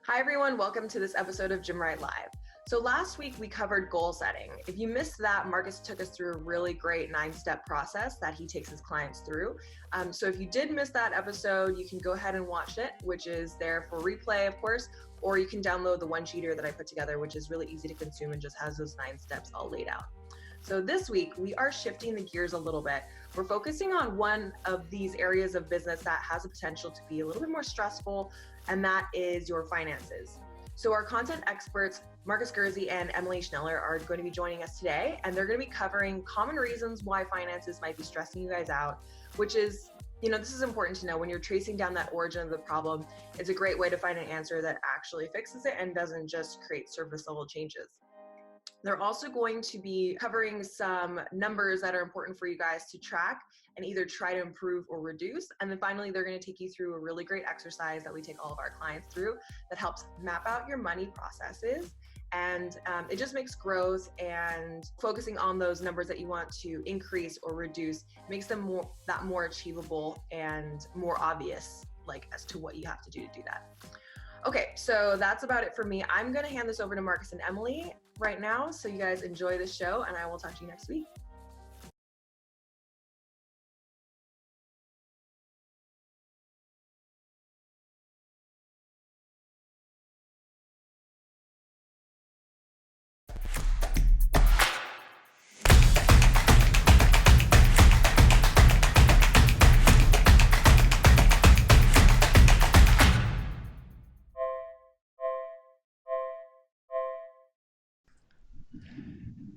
Hi everyone, welcome to this episode of Gymwright Live. So last week we covered goal setting. If you missed that, Marcus took us through a really great 9-step process that he takes his clients through. So if you did miss that episode, you can go ahead and watch it, which is there for replay, of course, or you can download the one-sheeter that I put together, which is really easy to consume and just has those 9 steps all laid out. So this week, we are shifting the gears a little bit. We're focusing on one of these areas of business that has the potential to be a little bit more stressful, and that is your finances. So our content experts, Marcus Gurzy and Emily Schneller, are going to be joining us today, and they're going to be covering common reasons why finances might be stressing you guys out, which is, this is important to know when you're tracing down that origin of the problem. It's a great way to find an answer that actually fixes it and doesn't just create surface level changes. They're also going to be covering some numbers that are important for you guys to track and either try to improve or reduce. And then finally, they're going to take you through a really great exercise that we take all of our clients through that helps map out your money processes. And it just makes growth and focusing on those numbers that you want to increase or reduce makes them more achievable and more obvious, like as to what you have to do that. Okay, so that's about it for me. I'm going to hand this over to Marcus and Emily right now. So you guys enjoy the show, and I will talk to you next week.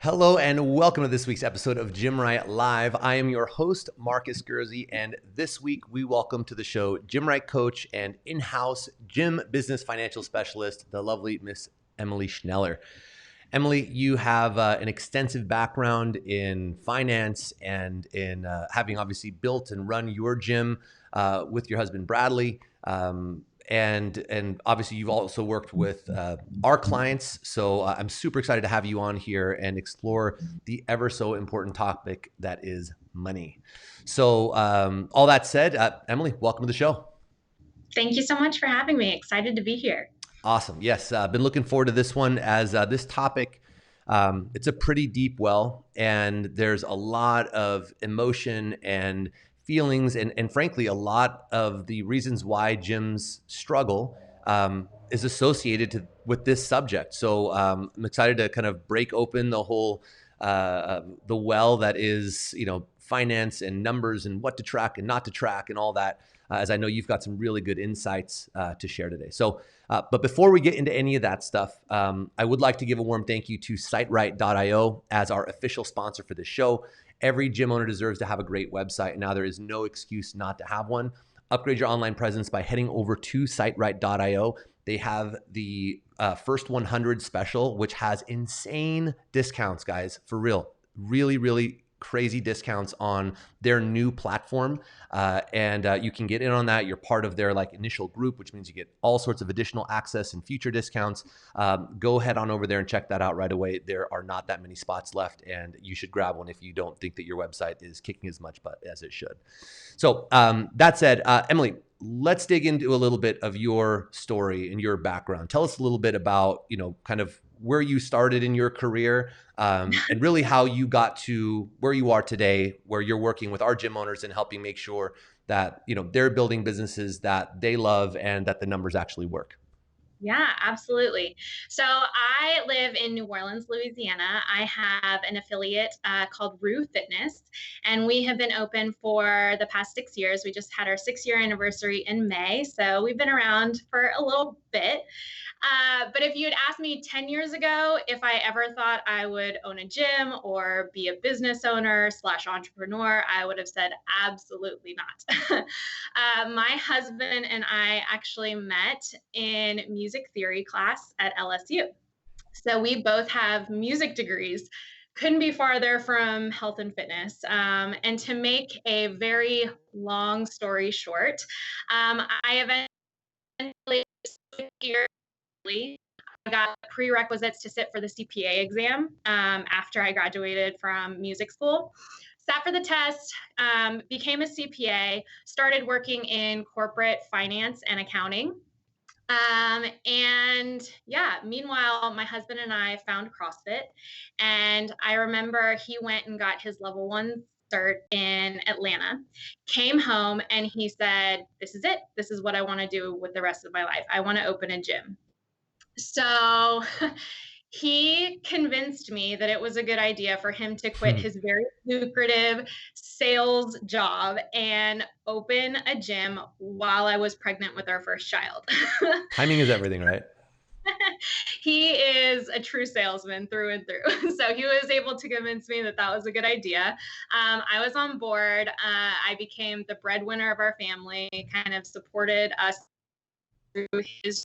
Hello and welcome to this week's episode of Gymwright Live. I am your host, Marcus Gurzy, and this week we welcome to the show Gymwright coach and in-house gym business financial specialist, the lovely Miss Emily Schneller. Emily, you have an extensive background in finance and in having obviously built and run your gym with your husband, Bradley. And obviously you've also worked with our clients. So I'm super excited to have you on here and explore the ever so important topic that is money. So all that said, Emily, welcome to the show. Thank you so much for having me. Excited to be here. Awesome. Yes. Been looking forward to this one as this topic, it's a pretty deep well, and there's a lot of emotion and feelings and frankly, a lot of the reasons why gyms struggle is associated with this subject. So I'm excited to kind of break open the whole, the well that is, finance and numbers and what to track and not to track and all that, as I know you've got some really good insights to share today. So, but before we get into any of that stuff, I would like to give a warm thank you to SiteRight.io as our official sponsor for this show. Every gym owner deserves to have a great website, and now there is no excuse not to have one. Upgrade your online presence by heading over to SiteRight.io. They have the first 100 special, which has insane discounts, guys, for real. Really, really crazy discounts on their new platform. And you can get in on that. You're part of their initial group, which means you get all sorts of additional access and future discounts. Go head on over there and check that out right away. There are not that many spots left, and you should grab one if you don't think that your website is kicking as much butt as it should. So that said, Emily, let's dig into a little bit of your story and your background. Tell us a little bit about, kind of where you started in your career, and really how you got to where you are today, where you're working with our gym owners and helping make sure that, they're building businesses that they love and that the numbers actually work. Yeah, absolutely. So I live in New Orleans, Louisiana. I have an affiliate called Rue Fitness, and we have been open for the past 6 years. We just had our 6-year anniversary in May, so we've been around for a little bit. But if you had asked me 10 years ago if I ever thought I would own a gym or be a business owner / entrepreneur, I would have said absolutely not. My husband and I actually met in music theory class at LSU. So we both have music degrees. Couldn't be farther from health and fitness. And to make a very long story short, I eventually I got prerequisites to sit for the CPA exam after I graduated from music school. Sat for the test, became a CPA, started working in corporate finance and accounting. And yeah, meanwhile, my husband and I found CrossFit. And I remember he went and got his level one cert in Atlanta, came home, and he said, "This is it. This is what I want to do with the rest of my life. I want to open a gym." So he convinced me that it was a good idea for him to quit his very lucrative sales job and open a gym while I was pregnant with our first child. Timing is everything, right? He is a true salesman through and through. So he was able to convince me that that was a good idea. I was on board. I became the breadwinner of our family, kind of supported us through his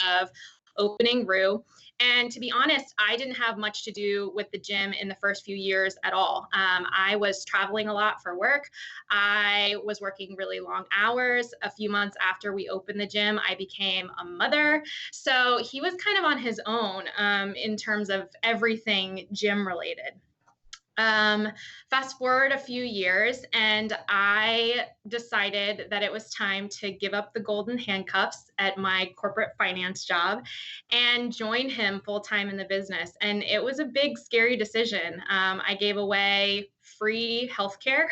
of opening Rue. And to be honest, I didn't have much to do with the gym in the first few years at all. I was traveling a lot for work. I was working really long hours. A few months after we opened the gym, I became a mother. So he was kind of on his own in terms of everything gym related. Um, Fast forward a few years, and I decided that it was time to give up the golden handcuffs at my corporate finance job and join him full time in the business. And it was a big, scary decision. I gave away free healthcare.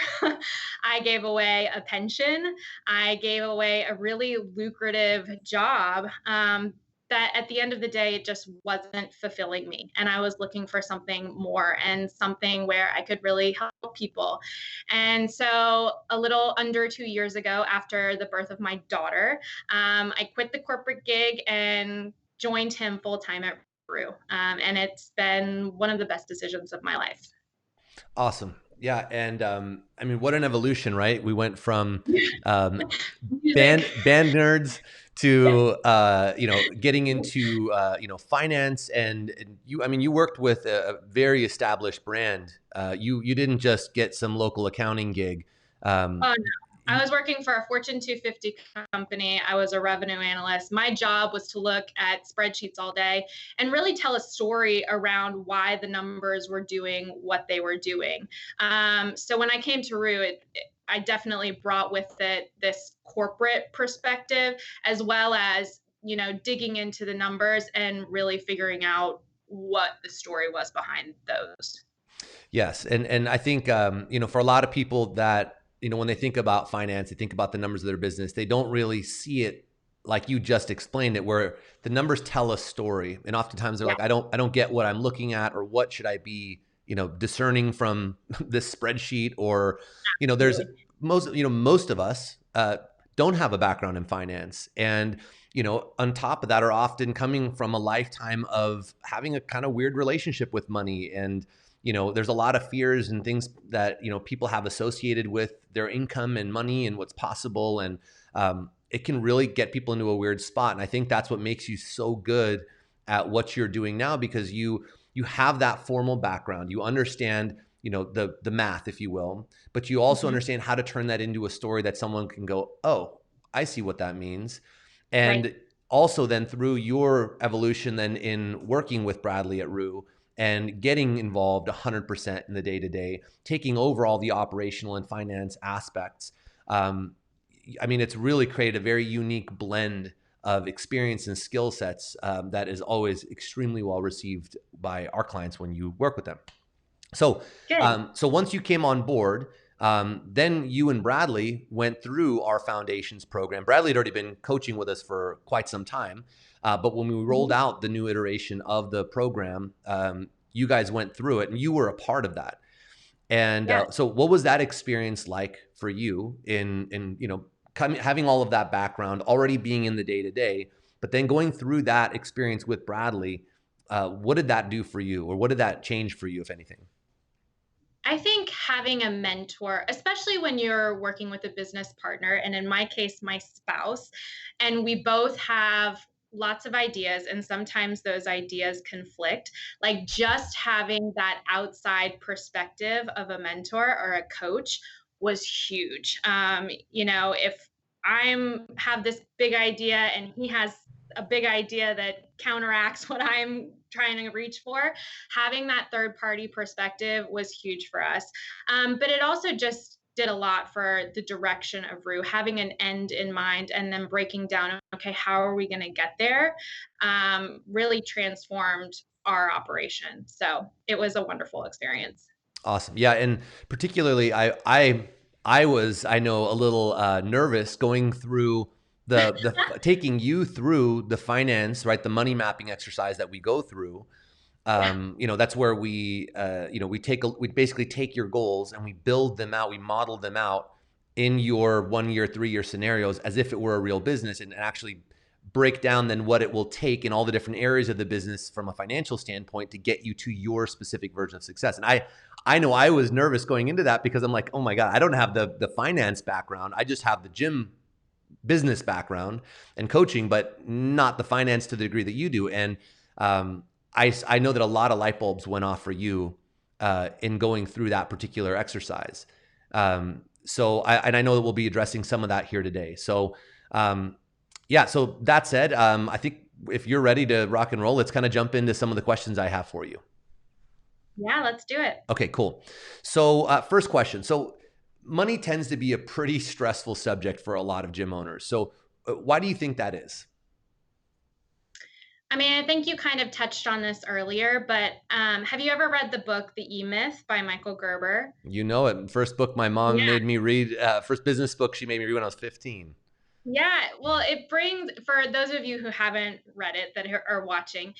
I gave away a pension. I gave away a really lucrative job. That at the end of the day, it just wasn't fulfilling me. And I was looking for something more and something where I could really help people. And so, a little under 2 years ago, after the birth of my daughter, I quit the corporate gig and joined him full time at Brew. And it's been one of the best decisions of my life. Awesome. Yeah. And I mean, what an evolution, right? We went from um, Music. band nerds to getting into finance, and you, I mean, you worked with a very established brand. You didn't just get some local accounting gig. Oh, no. I was working for a Fortune 250 company. I was a revenue analyst. My job was to look at spreadsheets all day and really tell a story around why the numbers were doing what they were doing. So when I came to Rue, I definitely brought with it this corporate perspective, as well as, digging into the numbers and really figuring out what the story was behind those. Yes, and I think for a lot of people that when they think about finance, they think about the numbers of their business. They don't really see it like you just explained it, where the numbers tell a story, and oftentimes they're Yeah, like, I don't get what I'm looking at, or what should I be discerning from this spreadsheet, or there's really. most of us don't have a background in finance, and on top of that are often coming from a lifetime of having a kind of weird relationship with money. And there's a lot of fears and things that people have associated with their income and money and what's possible, and it can really get people into a weird spot. And I think that's what makes you so good at what you're doing now, because you have that formal background. You understand the math, if you will, but you also Mhm. understand how to turn that into a story that someone can go, oh, I see what that means. Right. And also then through your evolution then in working with Bradley at Rue and getting involved 100% in the day-to-day, taking over all the operational and finance aspects. I mean, it's really created a very unique blend of experience and skill sets that is always extremely well received by our clients when you work with them. So, Good. so once you came on board, then you and Bradley went through our foundations program. Bradley had already been coaching with us for quite some time, but when we rolled Mhm. out the new iteration of the program, you guys went through it, and you were a part of that. And Yeah. so, what was that experience like for you in having all of that background, already being in the day to day, but then going through that experience with Bradley? What did that do for you, or what did that change for you, if anything? I think having a mentor, especially when you're working with a business partner, and in my case, my spouse, and we both have lots of ideas, and sometimes those ideas conflict, like just having that outside perspective of a mentor or a coach was huge. If I'm have this big idea and he has a big idea that counteracts what I'm trying to reach for, having that third party perspective was huge for us. But it also just did a lot for the direction of Rue, having an end in mind and then breaking down, okay, how are we going to get there? Really transformed our operation. So it was a wonderful experience. Awesome. Yeah, and particularly I know a little nervous going through the taking you through the finance, right? The money mapping exercise that we go through. That's where we we basically take your goals and we build them out, we model them out in your 1 year, 3 year scenarios as if it were a real business, and actually break down then what it will take in all the different areas of the business from a financial standpoint to get you to your specific version of success. And I know I was nervous going into that because I'm like, oh my God, I don't have the finance background. I just have the gym business background and coaching, but not the finance to the degree that you do. And I know that a lot of light bulbs went off for you in going through that particular exercise. I know that we'll be addressing some of that here today. So so that said, I think if you're ready to rock and roll, let's kind of jump into some of the questions I have for you. Yeah, let's do it. Okay, cool. So first question. So money tends to be a pretty stressful subject for a lot of gym owners. So why do you think that is? I mean, I think you kind of touched on this earlier, but have you ever read the book, The E-Myth by Michael Gerber? You know it. First book my mom made me read, first business book she made me read when I was 15. Yeah, well, it brings, for those of you who haven't read it that are watching,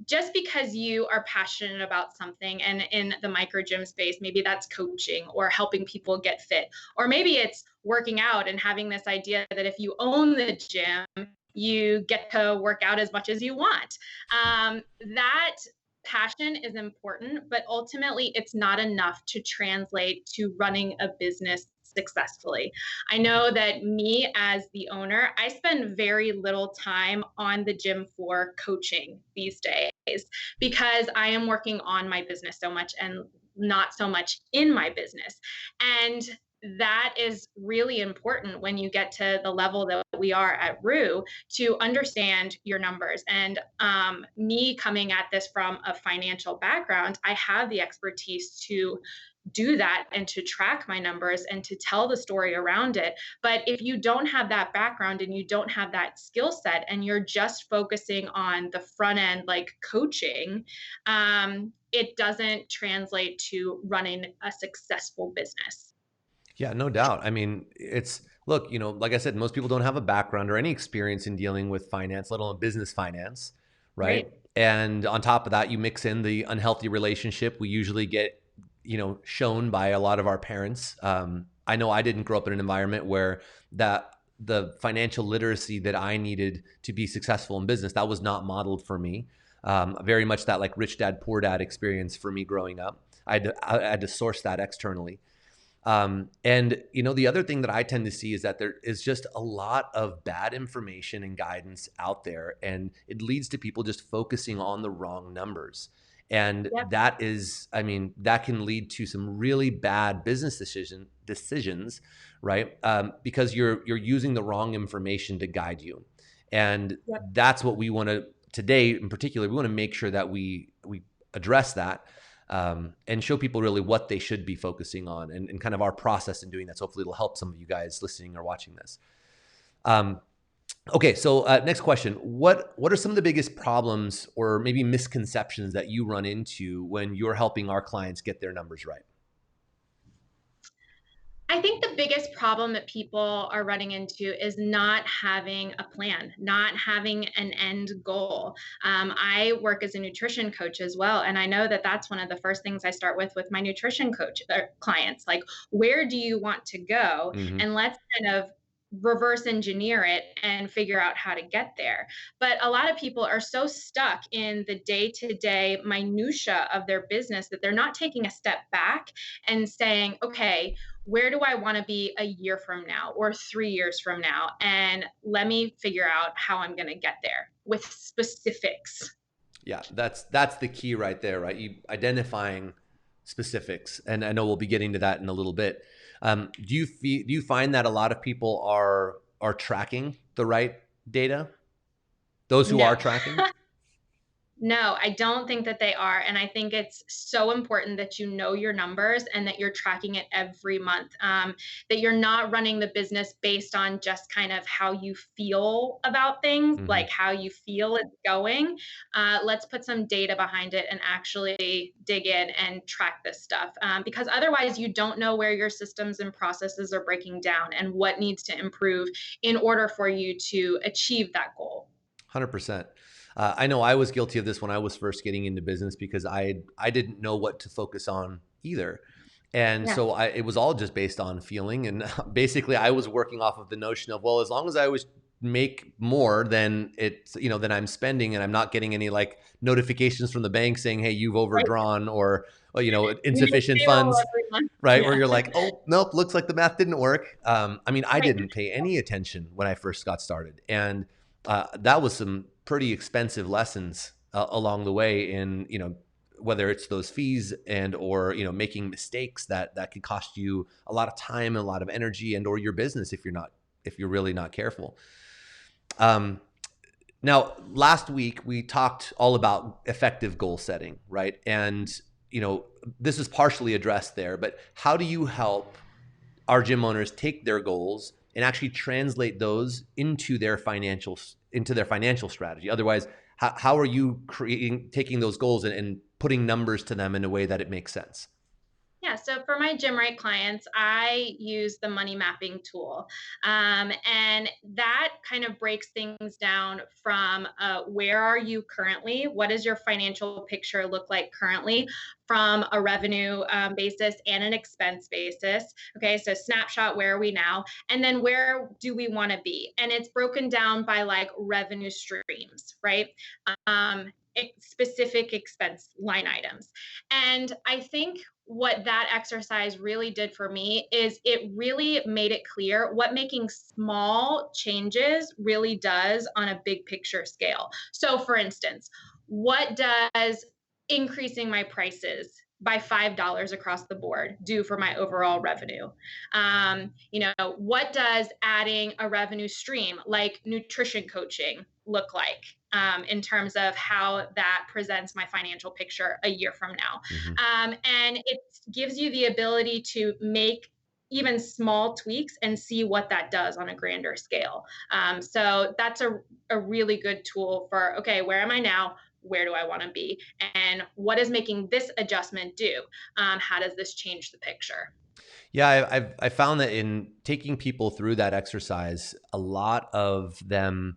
just because you are passionate about something, and in the micro gym space, maybe that's coaching or helping people get fit, or maybe it's working out and having this idea that if you own the gym, you get to work out as much as you want. That passion is important, but ultimately it's not enough to translate to running a business successfully. I know that me as the owner, I spend very little time on the gym floor coaching these days because I am working on my business so much and not so much in my business. And that is really important when you get to the level that we are at Rue, to understand your numbers. And me coming at this from a financial background, I have the expertise to do that and to track my numbers and to tell the story around it. But if you don't have that background and you don't have that skill set and you're just focusing on the front end, like coaching, it doesn't translate to running a successful business. Yeah, no doubt. I mean, look, like I said, most people don't have a background or any experience in dealing with finance, let alone business finance, right? And on top of that, you mix in the unhealthy relationship we usually get, shown by a lot of our parents. I know I didn't grow up in an environment where the financial literacy that I needed to be successful in business, that was not modeled for me. Very much that like rich dad, poor dad experience for me growing up. I had to source that externally. The other thing that I tend to see is that there is just a lot of bad information and guidance out there, and it leads to people just focusing on the wrong numbers. And that can lead to some really bad business decisions, right? Because you're using the wrong information to guide you. And that's what we want to, today in particular, we want to make sure that we address that. And show people really what they should be focusing on, and kind of our process in doing that. So hopefully it'll help some of you guys listening or watching this. Okay, so next question. What are some of the biggest problems or maybe misconceptions that you run into when you're helping our clients get their numbers right? I think the biggest problem that people are running into is not having a plan, not having an end goal. I work as a nutrition coach as well, and I know that that's one of the first things I start with my nutrition coach clients. Like, where do you want to go? Mm-hmm. And let's kind of reverse engineer it and figure out how to get there. But a lot of people are so stuck in the day-to-day minutia of their business that they're not taking a step back and saying, okay, where do I want to be a year from now or 3 years from now? And let me figure out how I'm going to get there with specifics. Yeah, that's the key right there, right? You identifying specifics, and I know we'll be getting to that in a little bit. Do you find that a lot of people are tracking the right data? Those who are tracking? No, I don't think that they are. And I think it's so important that you know your numbers and that you're tracking it every month. That you're not running the business based on just kind of how you feel about things, Mm-hmm. like how you feel it's going. Let's put some data behind it and actually dig in and track this stuff. Because otherwise, you don't know where your systems and processes are breaking down and what needs to improve in order for you to achieve that goal. 100%. I know I was guilty of this when I was first getting into business because I didn't know what to focus on either. And Yeah. so it was all just based on feeling. And basically I was working off of the notion of, well, as long as I always make more than it's, than I'm spending and I'm not getting any like notifications from the bank saying, hey, you've Right. overdrawn or, You need insufficient payroll funds, every month. right? Where Yeah. you're like, oh, nope, looks like the math didn't work. I mean, I Right. didn't pay any attention when I first got started. And that was some pretty expensive lessons along the way in, whether it's those fees and or making mistakes that could cost you a lot of time and a lot of energy and or your business if you're really not careful. um, Now last week we talked all about effective goal setting, right? And this is partially addressed there, but how do you help our gym owners take their goals and actually translate those into their financial strategy? Otherwise, how are you taking those goals and putting numbers to them in a way that it makes sense? Yeah, so for my Gymwright clients, I use the money mapping tool. And that kind of breaks things down from where are you currently? What does your financial picture look like currently from a revenue basis and an expense basis? Okay, so snapshot, where are we now? And then where do we want to be? And it's broken down by like revenue streams, right? Specific expense line items. And I think what that exercise really did for me is it really made it clear what making small changes really does on a big picture scale. So, for instance, what does increasing my prices by $5 across the board do for my overall revenue? What does adding a revenue stream like nutrition coaching look like in terms of how that presents my financial picture a year from now? Mm-hmm. And it gives you the ability to make even small tweaks and see what that does on a grander scale. So that's a really good tool for, okay, where am I now? Where do I want to be? And what is making this adjustment do? How does this change the picture? Yeah, I found that in taking people through that exercise, a lot of them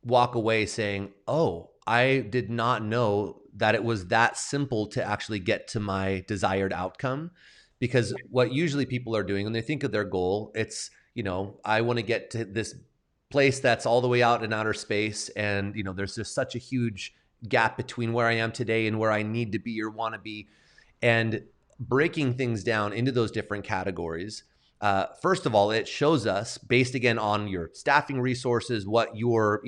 walk away saying, "Oh, I did not know that it was that simple to actually get to my desired outcome." Because what usually people are doing when they think of their goal, it's, I want to get to this place that's all the way out in outer space. And, there's just such a huge gap between where I am today and where I need to be or want to be. And breaking things down into those different categories, first of all, it shows us based again on your staffing resources, what your,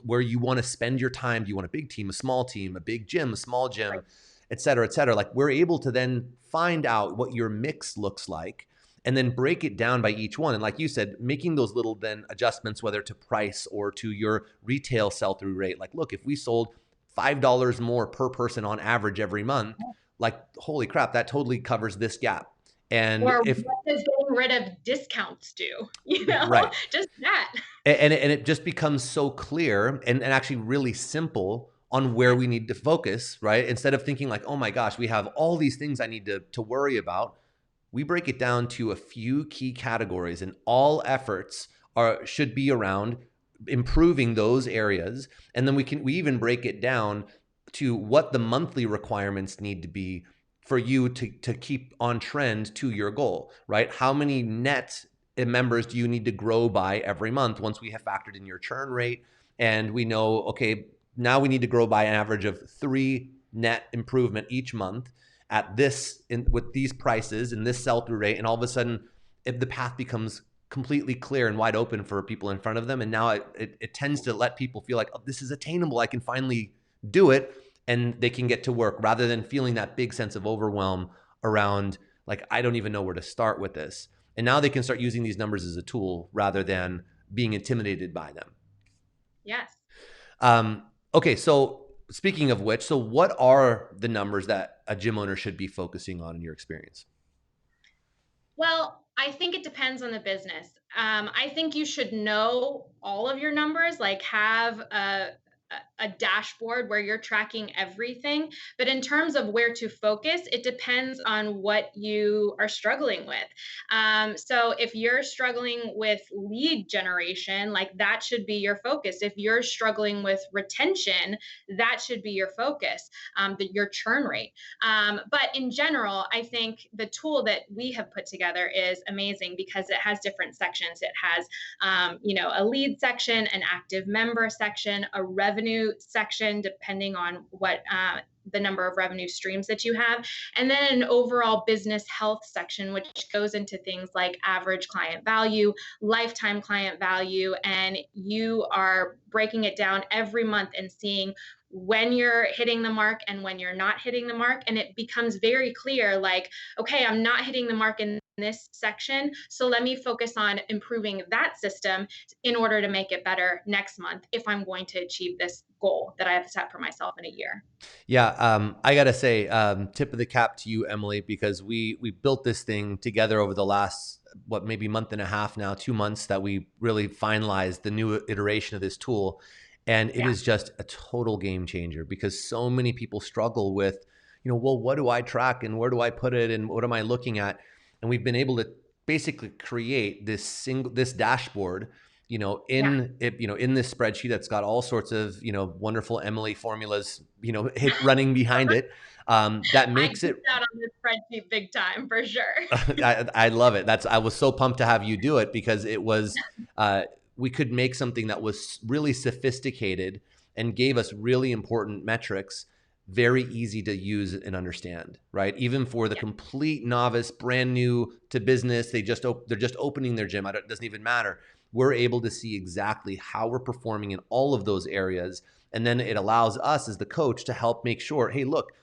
where you want to spend your time. Do you want a big team, a small team, a big gym, a small gym, et cetera, et cetera? Like we're able to then find out what your mix looks like and then break it down by each one. And like you said, making those little then adjustments, whether to price or to your retail sell-through rate. Like, look, if we sold $5 more per person on average every month, like, holy crap, that totally covers this gap. And Or if what does getting rid of discounts do? right, Just that. and it just becomes so clear and actually really simple on where we need to focus, right? Instead of thinking like, oh my gosh, we have all these things I need to worry about. We break it down to a few key categories, and all efforts should be around improving those areas. And then we even break it down to what the monthly requirements need to be for you to keep on trend to your goal, right? How many net members do you need to grow by every month once we have factored in your churn rate? And we know, okay, now we need to grow by an average of 3 net improvement each month at this with these prices and this sell-through rate. And all of a sudden, if the path becomes completely clear and wide open for people in front of them, and now it tends to let people feel like, oh, this is attainable, I can finally do it, and they can get to work rather than feeling that big sense of overwhelm around like, I don't even know where to start with this. And now they can start using these numbers as a tool rather than being intimidated by them. Yes. Okay, so speaking of which, so what are the numbers that a gym owner should be focusing on in your experience? Well, I think it depends on the business. I think you should know all of your numbers, like have a dashboard where you're tracking everything. But in terms of where to focus, it depends on what you are struggling with. So if you're struggling with lead generation, like that should be your focus. If you're struggling with retention, that should be your focus, your churn rate. But in general, I think the tool that we have put together is amazing because it has different sections. It has, a lead section, an active member section, a revenue section, depending on what the number of revenue streams that you have, and then an overall business health section, which goes into things like average client value, lifetime client value, and you are breaking it down every month and seeing when you're hitting the mark and when you're not hitting the mark. And it becomes very clear, like, okay, I'm not hitting the mark in this section, so let me focus on improving that system in order to make it better next month if I'm going to achieve this goal that I have set for myself in a year. Yeah, I gotta say, tip of the cap to you, Emily, because we built this thing together over the last maybe month and a half now, 2 months that we really finalized the new iteration of this tool, and it Yeah. is just a total game changer because so many people struggle with, well, what do I track and where do I put it and what am I looking at? And we've been able to basically create this dashboard Yeah. in this spreadsheet that's got all sorts of, wonderful Emily formulas, running behind it. That I makes it, geeked out on this spreadsheet big time for sure. I love it. I was so pumped to have you do it because it was, we could make something that was really sophisticated and gave us really important metrics, very easy to use and understand, right? Even for the Yeah. complete novice, brand new to business, they're just opening their gym. It doesn't even matter. We're able to see exactly how we're performing in all of those areas. And then it allows us as the coach to help make sure, hey, look,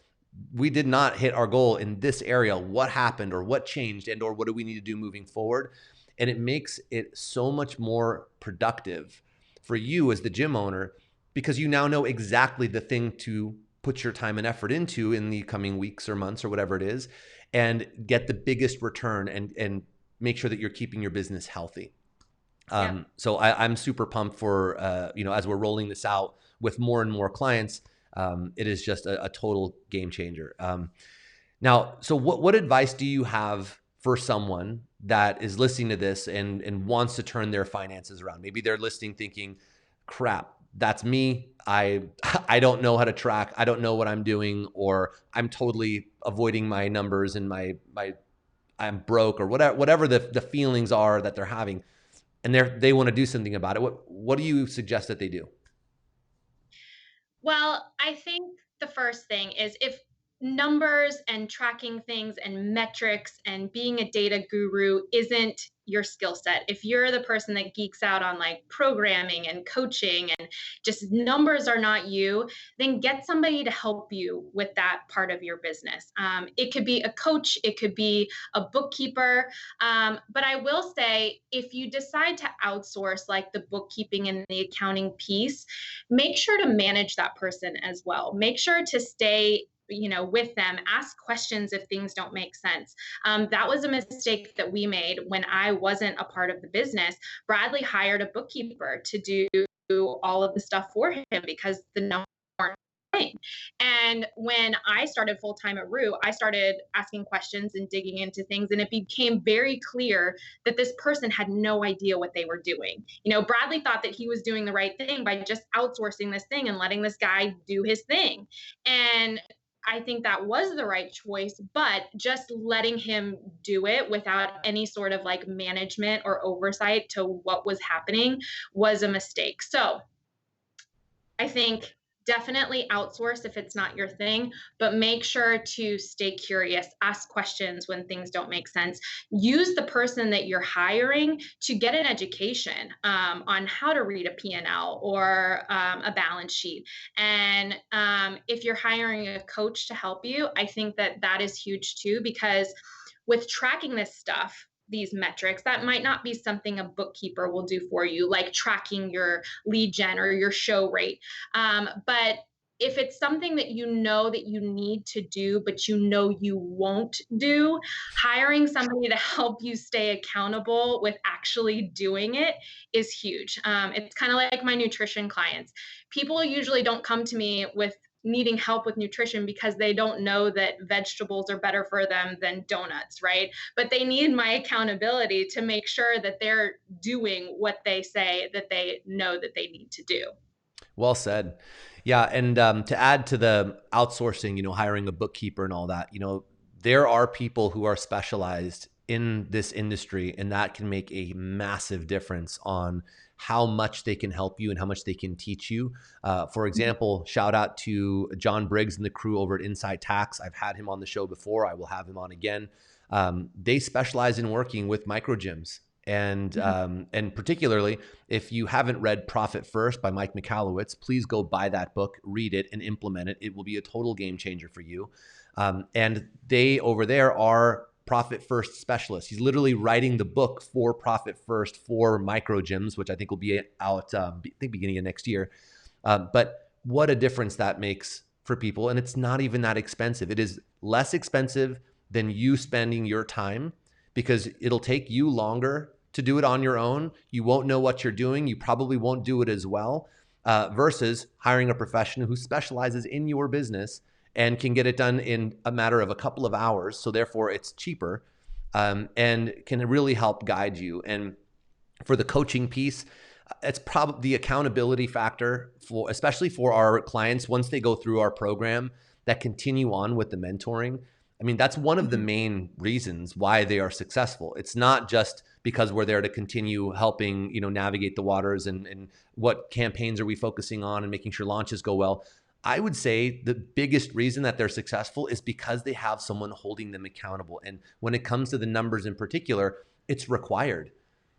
we did not hit our goal in this area. What happened or what changed and or what do we need to do moving forward? And it makes it so much more productive for you as the gym owner because you now know exactly the thing to put your time and effort into in the coming weeks or months or whatever it is and get the biggest return and make sure that you're keeping your business healthy. Yeah. So I'm super pumped for, as we're rolling this out with more and more clients, it is just a total game changer. Now, so what advice do you have for someone that is listening to this and wants to turn their finances around? Maybe they're listening thinking, crap, that's me. I don't know how to track. I don't know what I'm doing, or I'm totally avoiding my numbers and I'm broke or whatever the feelings are that they're having. And they want to do something about it. What do you suggest that they do? Well, I think the first thing is if numbers and tracking things and metrics and being a data guru isn't your skill set, if you're the person that geeks out on like programming and coaching and just numbers are not you, then get somebody to help you with that part of your business. It could be a coach, it could be a bookkeeper. But I will say, if you decide to outsource like the bookkeeping and the accounting piece, make sure to manage that person as well. Make sure to stay with them, ask questions if things don't make sense. That was a mistake that we made when I wasn't a part of the business. Bradley hired a bookkeeper to do all of the stuff for him because the numbers weren't thing. And when I started full time at Rue, I started asking questions and digging into things, and it became very clear that this person had no idea what they were doing. Bradley thought that he was doing the right thing by just outsourcing this thing and letting this guy do his thing. And I think that was the right choice, but just letting him do it without any sort of like management or oversight to what was happening was a mistake. So I think definitely outsource if it's not your thing, but make sure to stay curious, ask questions when things don't make sense. Use the person that you're hiring to get an education on how to read a P&L or a balance sheet. And if you're hiring a coach to help you, I think that that is huge too, because with tracking this stuff, these metrics, that might not be something a bookkeeper will do for you, like tracking your lead gen or your show rate. But if it's something that you know that you need to do, but you know you won't do, hiring somebody to help you stay accountable with actually doing it is huge. It's kind of like my nutrition clients. People usually don't come to me with needing help with nutrition because they don't know that vegetables are better for them than donuts, right? But they need my accountability to make sure that they're doing what they say that they know that they need to do. Well said. Yeah, and to add to the outsourcing, hiring a bookkeeper and all that, there are people who are specialized in this industry, and that can make a massive difference on how much they can help you and how much they can teach you. For example, shout out to John Briggs and the crew over at Inside Tax. I've had him on the show before. I will have him on again. They specialize in working with micro gyms. And particularly, if you haven't read Profit First by Mike Michalowicz, please go buy that book, read it, and implement it. It will be a total game changer for you. And they over there are Profit First specialists. He's literally writing the book for Profit First for micro gyms, which I think will be out, I think, beginning of next year. But what a difference that makes for people. And it's not even that expensive. It is less expensive than you spending your time, because it'll take you longer to do it on your own. You won't know what you're doing. You probably won't do it as well, versus hiring a professional who specializes in your business and can get it done in a matter of a couple of hours. So therefore it's cheaper, and can really help guide you. And for the coaching piece, it's probably the accountability factor for, especially for our clients, once they go through our program that continue on with the mentoring. I mean, that's one of the main reasons why they are successful. It's not just because we're there to continue helping, navigate the waters and what campaigns are we focusing on and making sure launches go well. I would say the biggest reason that they're successful is because they have someone holding them accountable. And when it comes to the numbers in particular, it's required.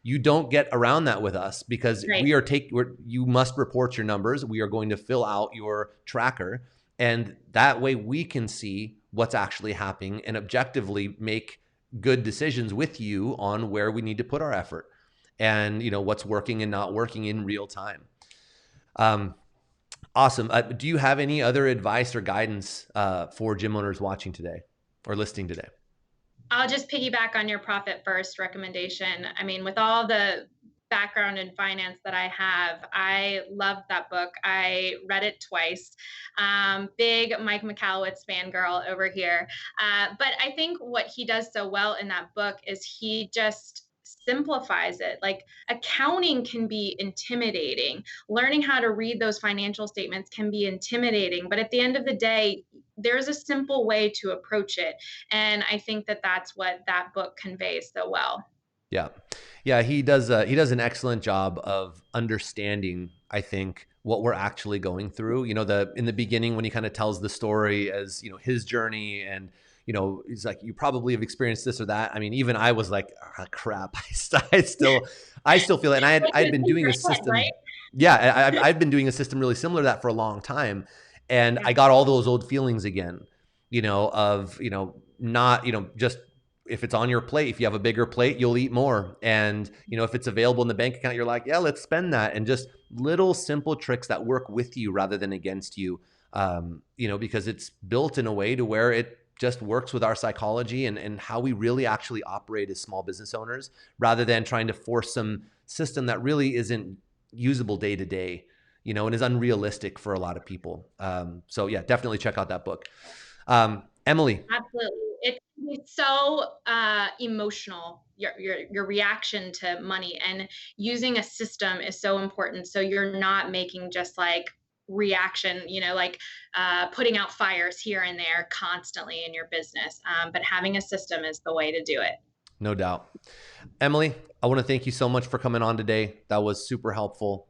You don't get around that with us, because Right. you must report your numbers. We are going to fill out your tracker. And that way we can see what's actually happening and objectively make good decisions with you on where we need to put our effort and, what's working and not working in real time. Awesome. Do you have any other advice or guidance for gym owners watching today or listening today? I'll just piggyback on your Profit First recommendation. I mean, with all the background in finance that I have, I loved that book. I read it twice. Big Mike Michalowicz fangirl over here. But I think what he does so well in that book is he just simplifies it. Like, accounting can be intimidating. Learning how to read those financial statements can be intimidating. But at the end of the day, there's a simple way to approach it. And I think that that's what that book conveys so well. Yeah. Yeah. He does an excellent job of understanding, I think, what we're actually going through. In the beginning, when he kind of tells the story as, his journey, and, he's like, you probably have experienced this or that. I mean, even I was like, oh, crap, I still feel it. And I had been doing a system. Right? Yeah. I've been doing a system really similar to that for a long time. And Yeah. I got all those old feelings again, of, not, just, if it's on your plate, if you have a bigger plate, you'll eat more. And, if it's available in the bank account, you're like, yeah, let's spend that. And just little simple tricks that work with you rather than against you, because it's built in a way to where it just works with our psychology and how we really actually operate as small business owners, rather than trying to force some system that really isn't usable day to day, and is unrealistic for a lot of people. So yeah, definitely check out that book. Emily. Absolutely. It's so emotional, your reaction to money, and using a system is so important. So you're not making just like reaction, like putting out fires here and there constantly in your business. But having a system is the way to do it. No doubt. Emily, I want to thank you so much for coming on today. That was super helpful.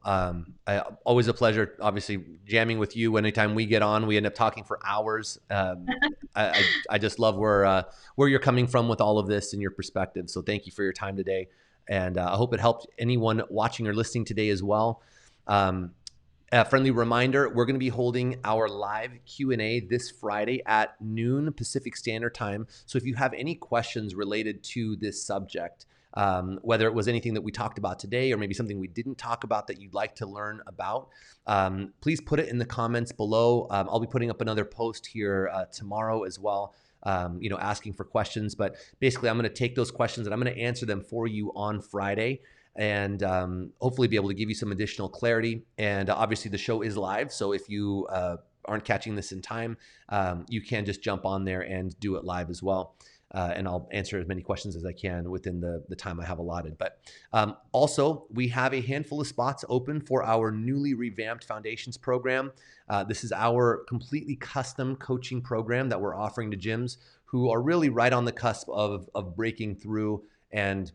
Always a pleasure, obviously, jamming with you. Anytime we get on, we end up talking for hours. I just love where you're coming from with all of this and your perspective. So thank you for your time today. And I hope it helped anyone watching or listening today as well. A friendly reminder, we're going to be holding our live Q&A this Friday at noon Pacific Standard Time. So if you have any questions related to this subject, whether it was anything that we talked about today or maybe something we didn't talk about that you'd like to learn about, please put it in the comments below. I'll be putting up another post here tomorrow as well, asking for questions. But basically, I'm going to take those questions and I'm going to answer them for you on Friday, and hopefully be able to give you some additional clarity. And obviously the show is live, so if you aren't catching this in time, you can just jump on there and do it live as well. And I'll answer as many questions as I can within the time I have allotted. But also, we have a handful of spots open for our newly revamped Foundations program. This is our completely custom coaching program that we're offering to gyms who are really right on the cusp of breaking through. And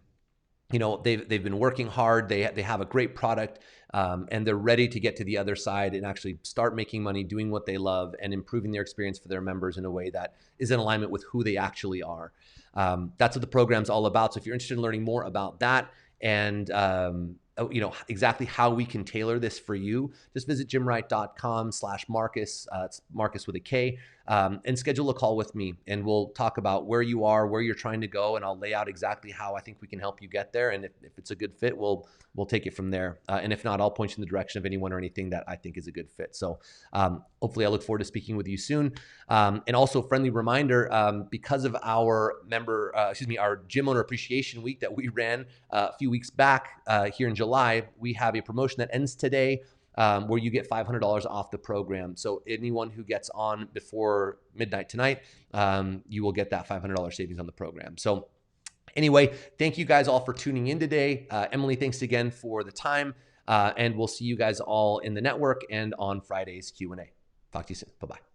they've been working hard. They have a great product, and they're ready to get to the other side and actually start making money, doing what they love, and improving their experience for their members in a way that is in alignment with who they actually are. That's what the program's all about. So if you're interested in learning more about that and exactly how we can tailor this for you, just visit gymwright.com/Marcus. It's Marcus with a K, and schedule a call with me, and we'll talk about where you are, where you're trying to go, and I'll lay out exactly how I think we can help you get there. And if it's a good fit, we'll take it from there. And if not, I'll point you in the direction of anyone or anything that I think is a good fit. So hopefully I look forward to speaking with you soon. And also, friendly reminder, because of our our Gym Owner Appreciation Week that we ran a few weeks back here in July, we have a promotion that ends today, where you get $500 off the program. So anyone who gets on before midnight tonight, you will get that $500 savings on the program. So anyway, thank you guys all for tuning in today. Emily, thanks again for the time. And we'll see you guys all in the network and on Friday's Q&A. Talk to you soon. Bye-bye.